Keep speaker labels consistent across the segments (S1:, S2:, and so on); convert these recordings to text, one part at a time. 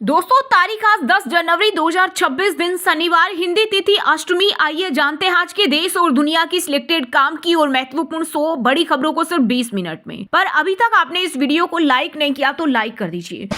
S1: दोस्तों, तारीख आज 10 जनवरी 2026 दिन शनिवार, हिंदी तिथि अष्टमी। आइए जानते हैं आज के देश और दुनिया की सिलेक्टेड काम की और महत्वपूर्ण 100 बड़ी खबरों को सिर्फ 20 मिनट में। पर अभी तक आपने इस वीडियो को लाइक नहीं किया तो लाइक कर दीजिए।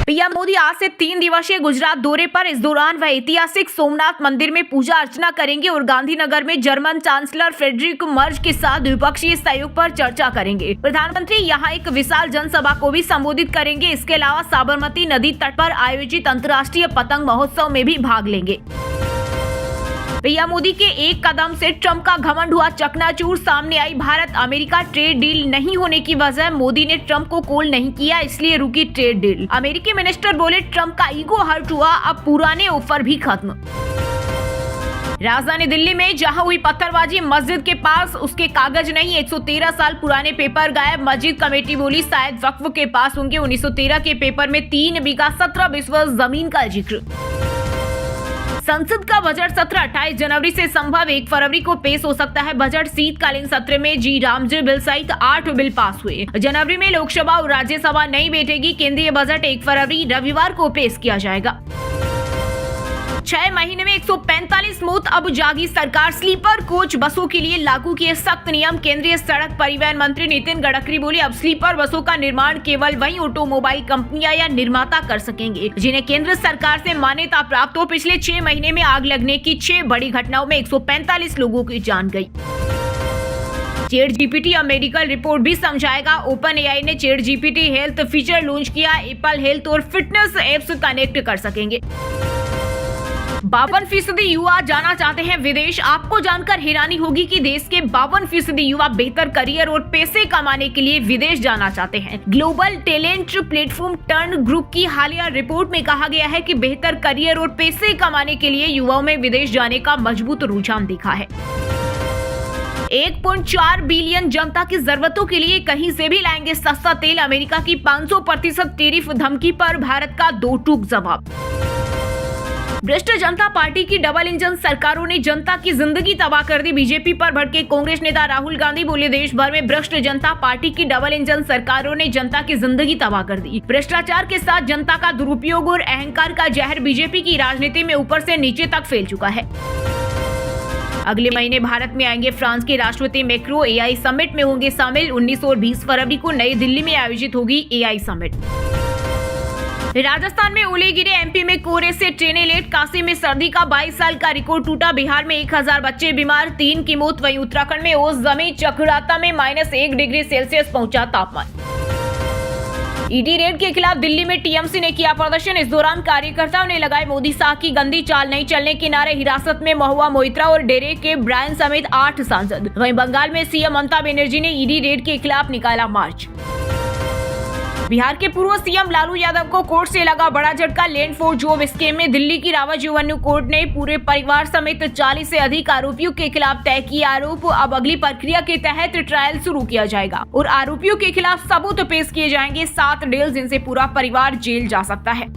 S1: पीएम मोदी आज से 3 दिवसीय गुजरात दौरे पर। इस दौरान वह ऐतिहासिक सोमनाथ मंदिर में पूजा अर्चना करेंगे और गांधीनगर में जर्मन चांसलर फ्रेडरिक मर्ज के साथ द्विपक्षीय सहयोग पर चर्चा करेंगे। प्रधानमंत्री यहां एक विशाल जनसभा को भी संबोधित करेंगे। इसके अलावा साबरमती नदी तट पर आयोजित अंतर्राष्ट्रीय पतंग महोत्सव में भी भाग लेंगे। पीएम मोदी के एक कदम से ट्रंप का घमंड हुआ चकनाचूर। सामने आई भारत अमेरिका ट्रेड डील नहीं होने की वजह, मोदी ने ट्रंप को कॉल नहीं किया, इसलिए रुकी ट्रेड डील। अमेरिकी मिनिस्टर बोले ट्रंप का ईगो हर्ट हुआ, अब पुराने ऑफर भी खत्म। राजधानी दिल्ली में जहां हुई पत्थरबाजी, मस्जिद के पास उसके कागज नहीं, 113 साल पुराने पेपर गायब। मस्जिद कमेटी बोली शायद वक्फ के पास होंगे। 1913 के पेपर में 3 बीघा 17 बिस्वा जमीन का जिक्र। संसद का बजट सत्र 28 जनवरी से संभव 1 फरवरी को पेश हो सकता है। बजट शीतकालीन सत्र में जी रामजी बिल सहित 8 बिल पास हुए। जनवरी में लोकसभा और राज्यसभा नहीं बैठेगी। केंद्रीय बजट 1 फरवरी रविवार को पेश किया जाएगा। 6 महीने में 145 मौत, अब जागी सरकार। स्लीपर कोच बसों के लिए लागू किए सख्त नियम। केंद्रीय सड़क परिवहन मंत्री नितिन गडकरी बोले अब स्लीपर बसों का निर्माण केवल वही ऑटोमोबाइल कंपनियां या निर्माता कर सकेंगे जिन्हें केंद्र सरकार से मान्यता प्राप्त हो। पिछले 6 महीने में आग लगने की 6 बड़ी घटनाओं में 145 लोगों की जान गई। चैट जीपीटी अब मेडिकल रिपोर्ट भी समझाएगा। ओपन एआई ने chat GPT health feature launch किया। एप्पल हेल्थ और फिटनेस एप्स कनेक्ट कर सकेंगे। 52% युवा जाना चाहते हैं विदेश। आपको जानकर हैरानी होगी कि देश के 52% युवा बेहतर करियर और पैसे कमाने के लिए विदेश जाना चाहते हैं। Global talent platform turn group की हालिया रिपोर्ट में कहा गया है कि बेहतर करियर और पैसे कमाने के लिए युवाओं में विदेश जाने का मजबूत रुझान दिखा है। 1.4 बिलियन जनता की जरूरतों के लिए कहीं से भी लाएंगे सस्ता तेल। अमेरिका की 500% टैरिफ धमकी पर भारत का दो टूक जवाब। भ्रष्ट जनता पार्टी की डबल इंजन सरकारों ने जनता की जिंदगी तबाह कर दी। बीजेपी पर भड़के कांग्रेस नेता राहुल गांधी बोले देश भर में भ्रष्ट जनता पार्टी की डबल इंजन सरकारों ने जनता की जिंदगी तबाह कर दी। भ्रष्टाचार के साथ जनता का दुरुपयोग और अहंकार का जहर बीजेपी की राजनीति में ऊपर से नीचे तक फैल चुका है। अगले महीने भारत में आएंगे फ्रांस के राष्ट्रपति मैक्रो। एआई समिट में होंगे शामिल। 19 और 20 फरवरी को नई दिल्ली में आयोजित होगी एआई समिट। राजस्थान में ओले गिरे, एमपी में कोहरे से ट्रेनें लेट, काशी में सर्दी का 22 साल का रिकॉर्ड टूटा। बिहार में 1000 बच्चे बीमार, 3 की मौत। वहीं उत्तराखंड में ओस जमी, चक्रराता में -1 डिग्री सेल्सियस पहुंचा तापमान। ईडी रेड के खिलाफ दिल्ली में टीएमसी ने किया प्रदर्शन। इस दौरान कार्यकर्ताओं ने लगाए मोदी शाह की गंदी चाल नहीं चलने के नारे। हिरासत में महुआ मोइत्रा और डेरे के ब्रायन समेत 8 सांसद। वहीं बंगाल में सीएम ममता बनर्जी ने ईडी रेड के खिलाफ निकाला मार्च। बिहार के पूर्व सीएम लालू यादव को कोर्ट से लगा बड़ा झटका। लैंड फॉर जॉब स्कीम में दिल्ली की रावत रेवेन्यू कोर्ट ने पूरे परिवार समेत 40 से अधिक आरोपियों के खिलाफ तय किए आरोप। अब अगली प्रक्रिया के तहत ट्रायल शुरू किया जाएगा और आरोपियों के खिलाफ सबूत पेश किए जाएंगे। 7 डील जिनसे पूरा परिवार जेल जा सकता है।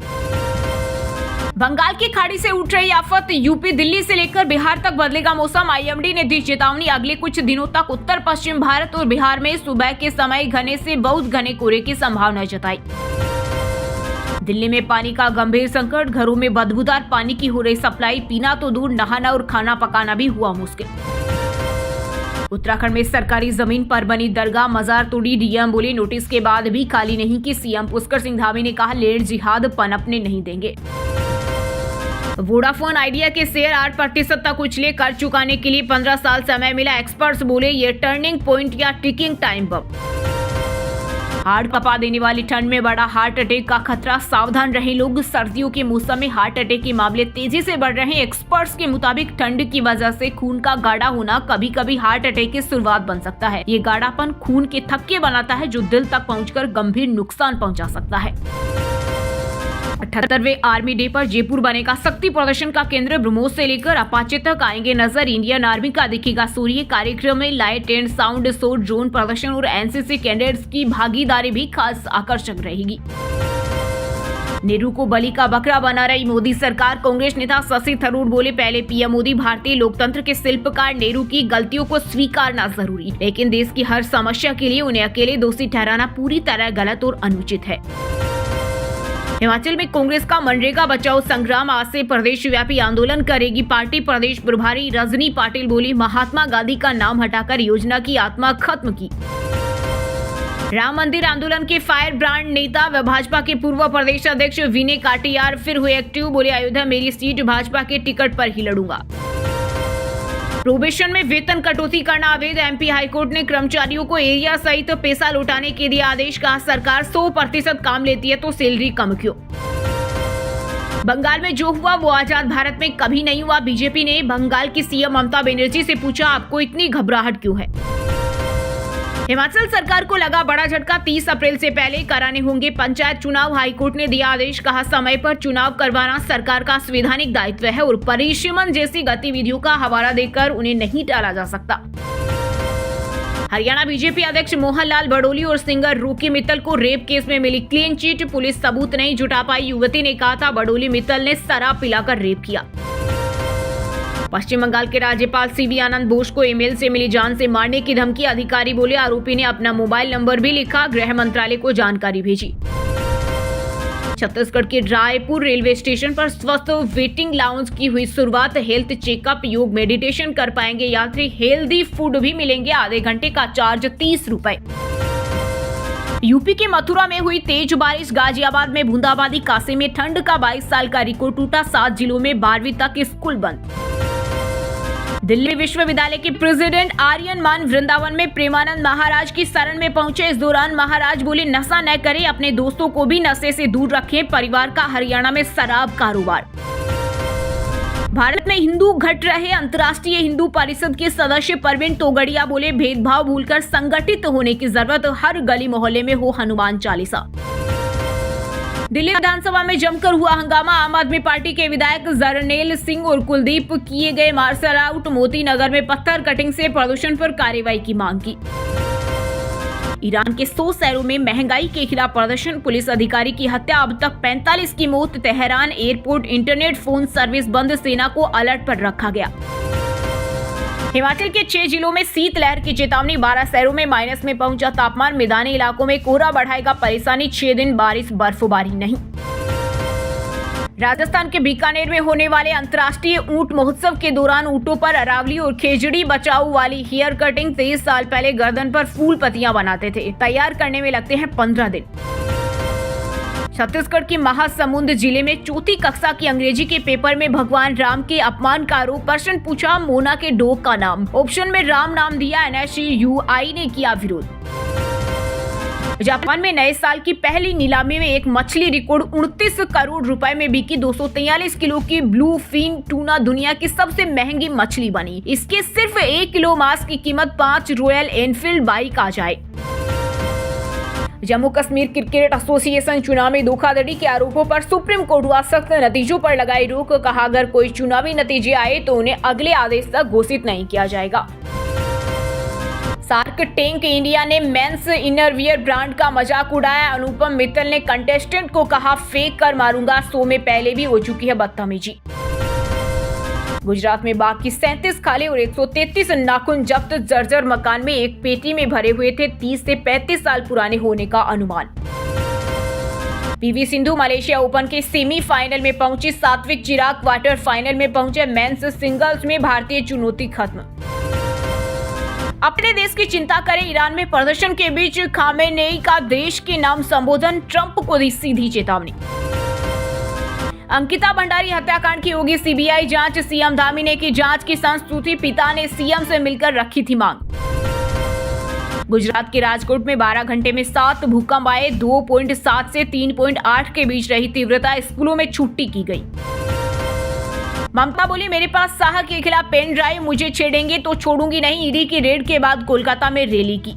S1: बंगाल की खाड़ी से उठ रही आफत, यूपी दिल्ली से लेकर बिहार तक बदलेगा मौसम। आईएमडी ने दी चेतावनी, अगले कुछ दिनों तक उत्तर पश्चिम भारत और बिहार में सुबह के समय घने से बहुत घने कोहरे की संभावना जताई। दिल्ली में पानी का गंभीर संकट, घरों में बदबूदार पानी की हो रही सप्लाई। पीना तो दूर, नहाना और खाना पकाना भी हुआ मुश्किल। उत्तराखंड में सरकारी जमीन पर बनी दरगाह मजार तोड़ी। डीएम बोले नोटिस के बाद भी खाली नहीं की। सीएम पुष्कर सिंह धामी ने कहा लैंड जिहाद पनपने नहीं देंगे। वोडाफोन आइडिया के शेयर 8% तक उछले, कर चुकाने के लिए 15 साल समय मिला। एक्सपर्ट्स बोले ये टर्निंग पॉइंट या टिकिंग टाइम बम। हार्ट कपा देने वाली ठंड में बड़ा हार्ट अटैक का खतरा, सावधान रहे लोग। सर्दियों के मौसम में हार्ट अटैक के मामले तेजी से बढ़ रहे हैं। एक्सपर्ट्स के मुताबिक ठंड की वजह से खून का गाढ़ा होना कभी कभी हार्ट अटैक की शुरुआत बन सकता है। ये गाढ़ापन खून के थक्के बनाता है जो दिल तक पहुंचकर गंभीर नुकसान पहुंचा सकता है। 78वें आर्मी डे पर जयपुर बनेगा शक्ति प्रदर्शन का केंद्र। ब्रह्मोस से लेकर अपाचे तक आएंगे नजर। इंडियन आर्मी का दिखेगा सूर्य। कार्यक्रम में light and sound show, drone प्रदर्शन और एनसीसी कैडेट्स की भागीदारी भी खास आकर्षक रहेगी। नेहरू को बलि का बकरा बना रही मोदी सरकार। कांग्रेस नेता शशि थरूर बोले पहले पीएम मोदी भारतीय लोकतंत्र के शिल्पकार। नेहरू की गलतियों को स्वीकारना जरूरी, लेकिन देश की हर समस्या के लिए उन्हें अकेले दोषी ठहराना पूरी तरह गलत और अनुचित है। हिमाचल में कांग्रेस का मनरेगा बचाओ संग्राम आज से प्रदेश व्यापी आंदोलन करेगी पार्टी। प्रदेश प्रभारी रजनी पाटिल बोली, महात्मा गांधी का नाम हटाकर योजना की आत्मा खत्म की। राम मंदिर आंदोलन के फायर ब्रांड नेता व भाजपा के पूर्व प्रदेश अध्यक्ष विनय काटियार फिर हुए एक्टिव। बोले, अयोध्या मेरी सीट, भाजपा के टिकट पर ही लड़ूंगा। प्रोबेशन में वेतन कटौती करना अवैध। एमपी हाईकोर्ट ने कर्मचारियों को एरिया सहित पैसा लौटाने के दिया आदेश। कहा, सरकार 100% काम लेती है तो सैलरी कम क्यों। बंगाल में जो हुआ वो आजाद भारत में कभी नहीं हुआ। बीजेपी ने बंगाल की सीएम ममता बनर्जी से पूछा, आपको इतनी घबराहट क्यों है। हिमाचल सरकार को लगा बड़ा झटका, 30 अप्रैल से पहले कराने होंगे पंचायत चुनाव। हाईकोर्ट ने दिया आदेश। कहा, समय पर चुनाव करवाना सरकार का संवैधानिक दायित्व है और परिसीमन जैसी गतिविधियों का हवाला देकर उन्हें नहीं टाला जा सकता। हरियाणा बीजेपी अध्यक्ष मोहन लाल बड़ोली और सिंगर रॉकी मित्तल को रेप केस में मिली क्लीन चिट। पुलिस सबूत नहीं जुटा पाई। युवती ने कहा था बड़ोली मित्तल ने शराब पिलाकर रेप किया। पश्चिम बंगाल के राज्यपाल सीवी आनंद बोस को ईमेल से मिली जान से मारने की धमकी। अधिकारी बोले, आरोपी ने अपना मोबाइल नंबर भी लिखा। गृह मंत्रालय को जानकारी भेजी। छत्तीसगढ़ के रायपुर रेलवे स्टेशन पर स्वस्थ वेटिंग लाउंज की हुई शुरुआत। हेल्थ चेकअप, योग, मेडिटेशन कर पाएंगे यात्री। हेल्दी फूड भी मिलेंगे। आधे घंटे का चार्ज 30 रुपए। यूपी के मथुरा में हुई तेज बारिश। गाजियाबाद में बूंदाबांदी। काशी में ठंड का 22 साल का रिकॉर्ड टूटा। 7 जिलों में 12वीं तक स्कूल बंद। दिल्ली विश्वविद्यालय के प्रेसिडेंट आर्यन मान वृंदावन में प्रेमानंद महाराज की शरण में पहुंचे। इस दौरान महाराज बोले, नशा न करें, अपने दोस्तों को भी नशे से दूर रखें। परिवार का हरियाणा में शराब कारोबार। भारत में हिंदू घट रहे। अंतर्राष्ट्रीय हिंदू परिषद के सदस्य परवीन तोगड़िया बोले, भेदभाव भूलकर संगठित होने की जरूरत। हर गली मोहल्ले में हो हनुमान चालीसा। दिल्ली विधानसभा में जमकर हुआ हंगामा। आम आदमी पार्टी के विधायक जरनैल सिंह और कुलदीप किए गए मार्शल आउट। मोती नगर में पत्थर कटिंग से प्रदूषण पर कार्रवाई की मांग की। ईरान के 100 शहरों में महंगाई के खिलाफ प्रदर्शन। पुलिस अधिकारी की हत्या, अब तक 45 की मौत। Tehran airport internet phone service बंद। सेना को अलर्ट पर रखा गया। हिमाचल के 6 जिलों में शीतलहर की चेतावनी। 12 शहरों में माइनस में पहुंचा तापमान। मैदानी इलाकों में कोहरा बढ़ाएगा परेशानी। 6 दिन बारिश, बर्फबारी नहीं। राजस्थान के बीकानेर में होने वाले अंतर्राष्ट्रीय ऊंट महोत्सव के दौरान ऊंटों पर अरावली और खेजड़ी बचाओ वाली हेयर कटिंग। 23 साल पहले गर्दन पर फूल पत्तियां बनाते थे, तैयार करने में लगते हैं 15 दिन। छत्तीसगढ़ के महासमुंद जिले में चौथी कक्षा की अंग्रेजी के पेपर में भगवान राम के अपमान का आरोप। प्रश्न पूछा, मोना के डॉग का नाम। ऑप्शन में राम नाम दिया। NSUI ने किया विरोध। जापान में नए साल की पहली नीलामी में एक मछली रिकॉर्ड 29 करोड़ रुपए में बिकी। 243 किलो की ब्लू फिन टूना दुनिया की सबसे महंगी मछली बनी। इसके सिर्फ 1 किलो मांस की कीमत 5 रॉयल एनफील्ड बाइक आ जाए। जम्मू कश्मीर क्रिकेट एसोसिएशन चुनाव में धोखाधड़ी के आरोपों पर सुप्रीम कोर्ट हुआ सख्त। नतीजों पर लगाई रोक। कहा, अगर कोई चुनावी नतीजे आए तो उन्हें अगले आदेश तक घोषित नहीं किया जाएगा। शार्क टैंक इंडिया ने मेंस इनरवियर ब्रांड का मजाक उड़ाया। अनुपम मित्तल ने कंटेस्टेंट को कहा, फेंक कर मारूंगा। शो में पहले भी हो चुकी है बदतमीजी। गुजरात में बाघ की 37 खाले और 133 नाखून जब्त। जर्जर मकान में एक पेटी में भरे हुए थे। 30 से 35 साल पुराने होने का अनुमान। पीवी सिंधु मलेशिया ओपन के सेमीफाइनल में पहुंची। सात्विक चिराग क्वार्टर फाइनल में पहुंचे। मेंस सिंगल्स में भारतीय चुनौती खत्म। अपने देश की चिंता करें। ईरान में प्रदर्शन के बीच खामेनेई का देश के नाम संबोधन। ट्रंप को दी सीधी चेतावनी। अंकिता भंडारी हत्याकांड की होगी सीबीआई जांच। सीएम धामी ने की जांच की संस्तुति। पिता ने सीएम से मिलकर रखी थी मांग। गुजरात के राजकोट में 12 घंटे में 7 भूकंप आए। 2.7 से 3.8 के बीच रही तीव्रता। स्कूलों में छुट्टी की गई। ममता बोली, मेरे पास शाह के खिलाफ पेन ड्राइव, मुझे छेड़ेंगे तो छोड़ूंगी नहीं। ईडी की रेड के बाद कोलकाता में रैली की।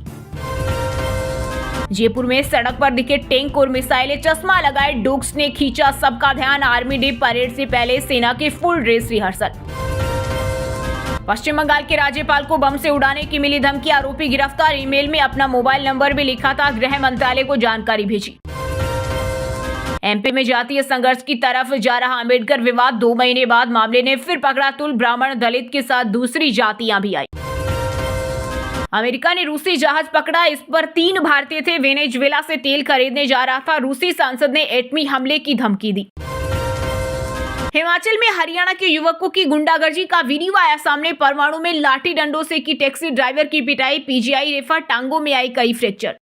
S1: जयपुर में सड़क पर दिखे टैंक और मिसाइलें। चश्मा लगाए डॉग्स ने खींचा सबका ध्यान। आर्मी डे परेड से पहले सेना की फुल ड्रेस रिहर्सल। पश्चिम बंगाल के राज्यपाल को बम से उड़ाने की मिली धमकी। आरोपी गिरफ्तार। ईमेल में अपना मोबाइल नंबर भी लिखा था। गृह मंत्रालय को जानकारी भेजी। एमपी में जातीय संघर्ष की तरफ जा रहा अंबेडकर विवाद। 2 महीने बाद मामले ने फिर पकड़ा तूल। ब्राह्मण दलित के साथ दूसरी जातियां भी आई। अमेरिका ने रूसी जहाज पकड़ा, इस पर 3 भारतीय थे। वेनेजुएला से तेल खरीदने जा रहा था। रूसी सांसद ने एटमी हमले की धमकी दी। हिमाचल में हरियाणा के युवकों की गुंडागर्दी का वीडियो आया सामने। परवाणु में लाठी डंडों से की टैक्सी ड्राइवर की पिटाई, पीजीआई रेफर, टांगों में आई कई फ्रैक्चर।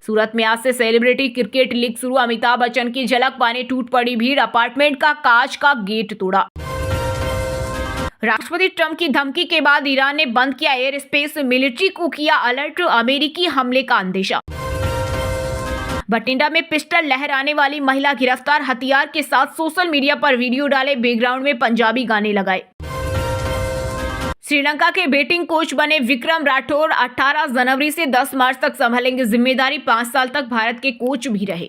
S1: सूरत में आज से सेलिब्रिटी क्रिकेट लीग शुरू। अमिताभ बच्चन की झलक पाने टूट पड़ी भीड़, अपार्टमेंट का कांच का गेट तोड़ा। राष्ट्रपति ट्रंप की धमकी के बाद ईरान ने बंद किया एयर स्पेस, मिलिट्री को किया अलर्ट, अमेरिकी हमले का अंदेशा। बठिंडा में पिस्टल लहराने वाली महिला गिरफ्तार, हथियार के साथ सोशल मीडिया पर वीडियो डाले, बैकग्राउंड में पंजाबी गाने लगाए। श्रीलंका के बैटिंग कोच बने विक्रम राठौर, 18 जनवरी से 10 मार्च तक संभालेंगे जिम्मेदारी। 5 साल तक भारत के कोच भी रहे।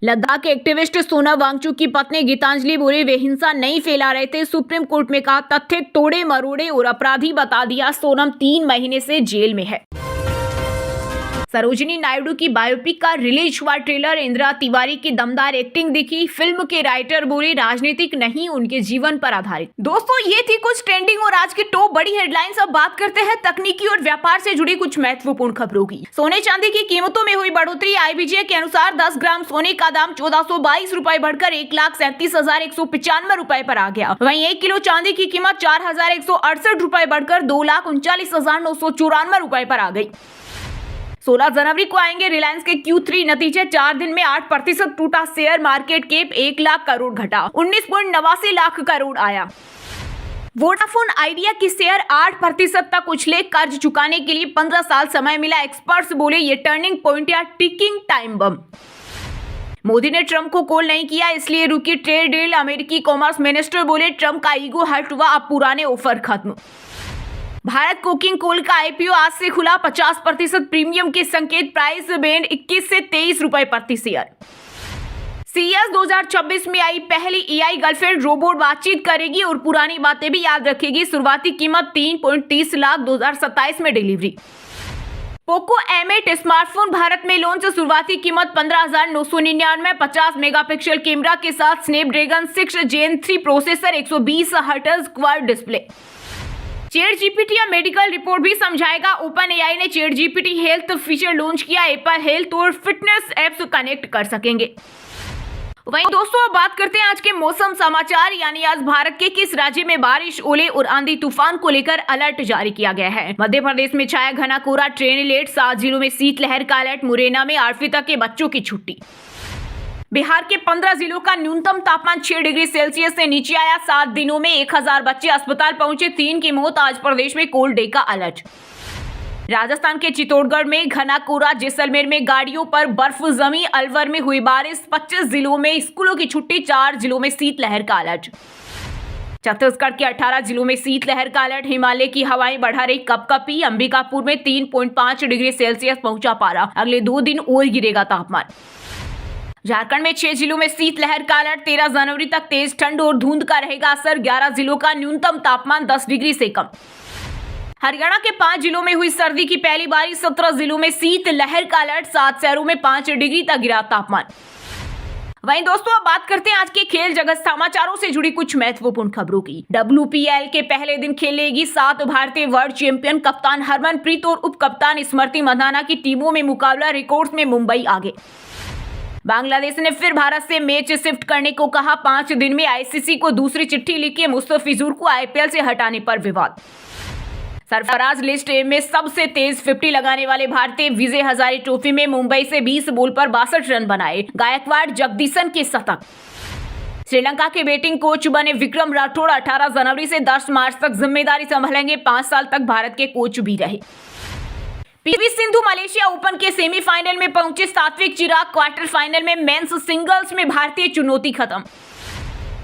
S1: लद्दाख के एक्टिविस्ट सोनम वांगचुक की पत्नी गीतांजलि बोले, वे हिंसा नहीं फैला रहे थे। सुप्रीम कोर्ट में कहा तथ्य तोड़े मरोड़े और अपराधी बता दिया। सोनम 3 महीने से जेल में है। सरोजिनी नायडू की बायोपिक का रिलीज हुआ ट्रेलर, इंदिरा तिवारी की दमदार एक्टिंग दिखी। फिल्म के राइटर बोले, राजनीतिक नहीं, उनके जीवन पर आधारित। दोस्तों, ये थी कुछ ट्रेंडिंग और आज की टॉप बड़ी हेडलाइंस। अब बात करते हैं तकनीकी और व्यापार से जुड़ी कुछ महत्वपूर्ण खबरों की। सोने चांदी की कीमतों में हुई बढ़ोतरी। आईबीजे के अनुसार 10 ग्राम सोने का दाम 1422 रुपए बढ़कर 1,37,195 रुपए पर आ गया। वहीं 1 किलो चांदी की कीमत 4,168 रुपए बढ़कर 2,39,994 रुपए पर आ गई। 16 जनवरी को आएंगे रिलायंस के Q3 नतीजे। 4 दिन में 8% टूटा share market cap, 1 lakh crore घटा, 19.89 लाख करोड़ आया। वोडाफोन आइडिया की शेयर 8% तक उछले, कर्ज चुकाने के लिए 15 साल समय मिला। एक्सपर्ट्स बोले ये टर्निंग पॉइंट या टिकिंग टाइम बम। मोदी ने ट्रंप को कॉल नहीं किया, इसलिए रुकी ट्रेड डील। अमेरिकी कॉमर्स मिनिस्टर बोले, ट्रंप का ईगो हर्ट हुआ, अब पुराने ऑफर खत्म। भारत कोकिंग कोल का आईपीओ आज से खुला, 50% प्रीमियम के संकेत, प्राइस बैंड 21 से 23 रुपए प्रति शेयर। CES 2026 में आई पहली AI गर्लफ्रेंड रोबोट बातचीत करेगी और पुरानी बातें भी याद रखेगी। शुरुआती कीमत 3.30 लाख, 2027 में delivery. Poco M8 smartphone Bharat में लॉन्च, शुरुआती कीमत 15,999, 50 मेगापिक्सल कैमरा के साथ Snapdragon 6 Gen 3 processor, 120 hertz quad display. ChatGPT या मेडिकल रिपोर्ट भी समझाएगा। OpenAI ने ChatGPT हेल्थ फीचर लॉन्च किया। एप्पल हेल्थ और फिटनेस एप्स कनेक्ट कर सकेंगे। वहीं दोस्तों, अब बात करते हैं आज के मौसम समाचार, यानी आज भारत के किस राज्य में बारिश, ओले और आंधी तूफान को लेकर अलर्ट जारी किया गया है। मध्य प्रदेश में छाया घना कोहरा, ट्रेन लेट, 7 जिलों में शीतलहर का अलर्ट। मुरैना में 8वीं तक के बच्चों की छुट्टी। बिहार के 15 जिलों का न्यूनतम तापमान 6 डिग्री सेल्सियस से नीचे आया। 7 दिनों में 1000 बच्चे अस्पताल पहुंचे, 3 की मौत। आज प्रदेश में कोल्ड डे का अलर्ट। राजस्थान के चित्तौड़गढ़ में घना कोहरा, जैसलमेर में गाड़ियों पर बर्फ जमी, अलवर में हुई बारिश। 25 जिलों में स्कूलों की छुट्टी, 4 जिलों में शीतलहर का अलर्ट। छत्तीसगढ़ के 18 जिलों में शीतलहर का अलर्ट। हिमालय की हवाएं बढ़ा रही कपकपी, अंबिकापुर में 3.5 डिग्री सेल्सियस पहुंचा पारा। अगले 2 दिन और गिरेगा तापमान। झारखंड में 6 जिलों में शीतलहर का अलर्ट। 13 जनवरी तक तेज ठंड और धुंध का रहेगा असर। 11 जिलों का न्यूनतम तापमान 10 डिग्री से कम। हरियाणा के 5 जिलों में हुई सर्दी की पहली बारिश। 17 जिलों में शीतलहर का अलर्ट। 7 शहरों में 5 डिग्री तक गिरा तापमान। वहीं दोस्तों, अब बात करते हैं आज के खेल जगत समाचारों से जुड़ी कुछ महत्वपूर्ण खबरों की। WPL के पहले दिन खेलेगी 7 भारतीय वर्ल्ड चैंपियन। कप्तान हरमनप्रीत और उप कप्तान स्मृति मंधाना की टीमों में मुकाबला। रिकॉर्ड्स में मुंबई आगे। बांग्लादेश ने फिर भारत से मैच शिफ्ट करने को कहा। 5 दिन में ICC को दूसरी चिट्ठी लिखी। मुस्तफिजुर को IPL से हटाने पर विवाद। सरफराज लिस्ट ए में सबसे तेज 50 लगाने वाले भारतीय। विजय हजारे ट्रॉफी में मुंबई से 20 बॉल पर 62 रन बनाए। गायकवाड़, जगदीशन के शतक। श्रीलंका के बैटिंग कोच बने विक्रम राठौड़। 18 जनवरी से 10 मार्च तक जिम्मेदारी संभालेंगे। 5 साल तक भारत के कोच भी रहे। PV सिंधु मलेशिया ओपन के सेमीफाइनल में पहुंचे। सात्विक चिराग क्वार्टर फाइनल में। मेंस सिंगल्स में भारतीय चुनौती खत्म।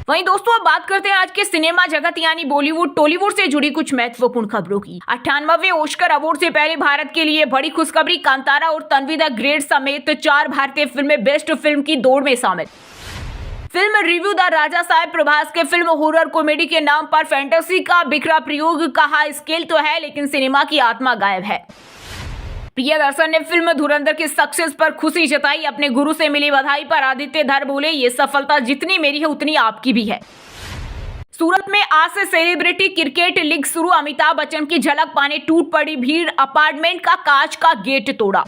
S1: वहीं दोस्तों, अब बात करते हैं आज के सिनेमा जगत यानी बॉलीवुड टॉलीवुड से जुड़ी कुछ महत्वपूर्ण खबरों की। 98वें ऑस्कर अवार्ड से पहले भारत के लिए बड़ी खुशखबरी। कांतारा और तन्वी द ग्रेट समेत 4 भारतीय फिल्में बेस्ट फिल्म की दौड़ में शामिल। फिल्म रिव्यू द राजा साहेब प्रभास के फिल्म हॉरर कॉमेडी के नाम पर फैंटेसी का बिखरा प्रयोग। कहा स्केल तो है लेकिन सिनेमा की आत्मा गायब है। प्रियदर्शन ने फिल्म धुरंधर की सक्सेस पर खुशी जताई। अपने गुरु से मिली बधाई पर आदित्य धर बोले, ये सफलता जितनी मेरी है उतनी आपकी भी है। सूरत में आज से सेलिब्रिटी क्रिकेट लीग शुरू। अमिताभ बच्चन की झलक पाने टूट पड़ी भीड़, अपार्टमेंट का कांच का गेट तोड़ा।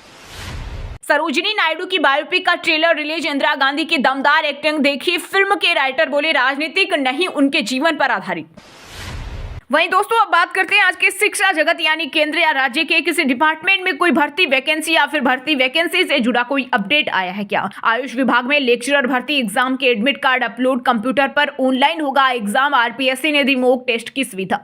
S1: सरोजिनी नायडू की बायोपिक का ट्रेलर रिलीज। इंदिरा गांधी की दमदार एक्टिंग देखी। फिल्म के राइटर बोले राजनीतिक नहीं, उनके जीवन पर आधारित। वहीं दोस्तों अब बात करते हैं आज के शिक्षा जगत यानी केंद्र या राज्य के किसी डिपार्टमेंट में कोई भर्ती वैकेंसी या फिर भर्ती वैकेंसी से जुड़ा कोई अपडेट आया है क्या। आयुष विभाग में लेक्चरर भर्ती एग्जाम के एडमिट कार्ड अपलोड कंप्यूटर पर ऑनलाइन होगा एग्जाम। आरपीएससी ने दी मॉक टेस्ट की सुविधा।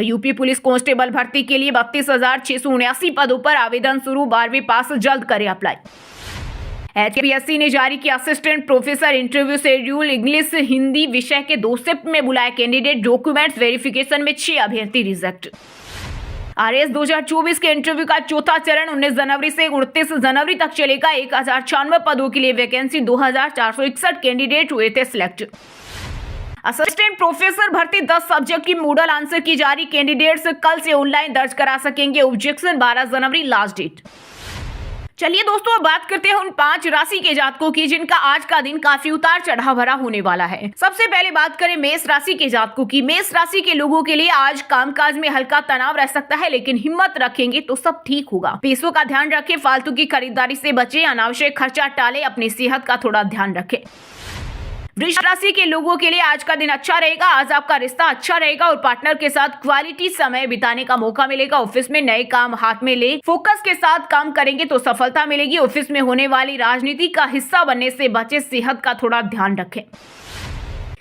S1: यूपी पुलिस कांस्टेबल भर्ती के लिए 32,679 पदों पर आवेदन शुरू। 12वीं पास जल्द करें अप्लाई। एचपीएससी ने जारी किया assistant professor interview schedule. English Hindi विषय के 2 शिफ्ट में बुलाए कैंडिडेट। डॉक्यूमेंट्स वेरिफिकेशन में 6 अभ्यर्थी रिजेक्ट। आरएस 2024 के इंटरव्यू का चौथा चरण 19 जनवरी से 29 जनवरी तक चलेगा। 1096 पदों के लिए वैकेंसी। 2461 कैंडिडेट हुए थे सिलेक्ट। असिस्टेंट प्रोफेसर भर्ती 10 सब्जेक्ट की मॉडल आंसर की जारी। कैंडिडेट्स कल से ऑनलाइन दर्ज करा सकेंगे। ऑब्जेक्शन 12 जनवरी लास्ट डेट। चलिए दोस्तों अब बात करते हैं उन 5 राशि के जातकों की जिनका आज का दिन काफी उतार चढ़ाव भरा होने वाला है। सबसे पहले बात करें मेष राशि के जातकों की। मेष राशि के लोगों के लिए आज कामकाज में हल्का तनाव रह सकता है, लेकिन हिम्मत रखेंगे तो सब ठीक होगा। पैसों का ध्यान रखें, फालतू की खरीदारी से बचें, अनावश्यक खर्चा टालें, अपनी सेहत का थोड़ा ध्यान रखें। वृष राशि के लोगों के लिए आज का दिन अच्छा रहेगा। आज आपका रिश्ता अच्छा रहेगा और पार्टनर के साथ क्वालिटी समय बिताने का मौका मिलेगा। ऑफिस में नए काम हाथ में ले, फोकस के साथ काम करेंगे तो सफलता मिलेगी। ऑफिस में होने वाली राजनीति का हिस्सा बनने से बचे, सेहत का थोड़ा ध्यान रखें।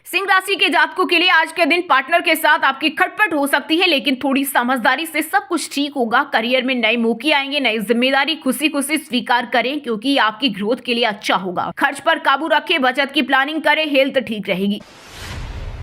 S1: सिंह राशि के जातकों के लिए आज के दिन पार्टनर के साथ आपकी खटपट हो सकती है, लेकिन थोड़ी समझदारी से सब कुछ ठीक होगा। करियर में नए मौके आएंगे, नई जिम्मेदारी खुशी खुशी स्वीकार करें क्योंकि आपकी ग्रोथ के लिए अच्छा होगा। खर्च पर काबू रखें, बचत की प्लानिंग करें, हेल्थ ठीक रहेगी।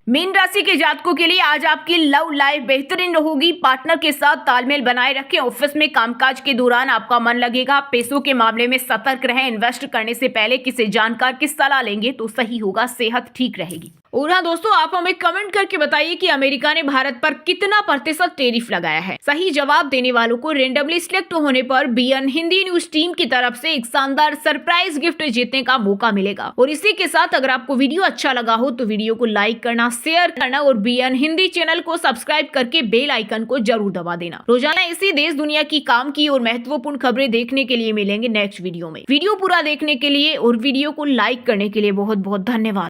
S1: मीन राशि के जातकों के लिए आज आपकी लव लाइफ बेहतरीन होगी। पार्टनर के साथ तालमेल बनाए रखें। ऑफिस में कामकाज के दौरान आपका मन लगेगा। पैसों के मामले में सतर्क रहें। इन्वेस्ट करने से पहले किसी जानकार की सलाह लेंगे तो सही होगा। सेहत ठीक रहेगी। और हाँ दोस्तों, आप हमें कमेंट करके बताइए कि अमेरिका ने भारत पर कितना % टैरिफ लगाया है। सही जवाब देने वालों को रेंडमली सिलेक्ट होने पर बीएन हिंदी न्यूज टीम की तरफ से एक शानदार सरप्राइज गिफ्ट जीतने का मौका मिलेगा। और इसी के साथ अगर आपको वीडियो अच्छा लगा हो तो वीडियो को लाइक करना, शेयर करना और बीएन हिंदी चैनल को सब्सक्राइब करके बेल आइकन को जरूर दबा देना। रोजाना इसी देश दुनिया की काम की और महत्वपूर्ण खबरें देखने के लिए मिलेंगे नेक्स्ट वीडियो में। वीडियो पूरा देखने के लिए और वीडियो को लाइक करने के लिए बहुत बहुत धन्यवाद।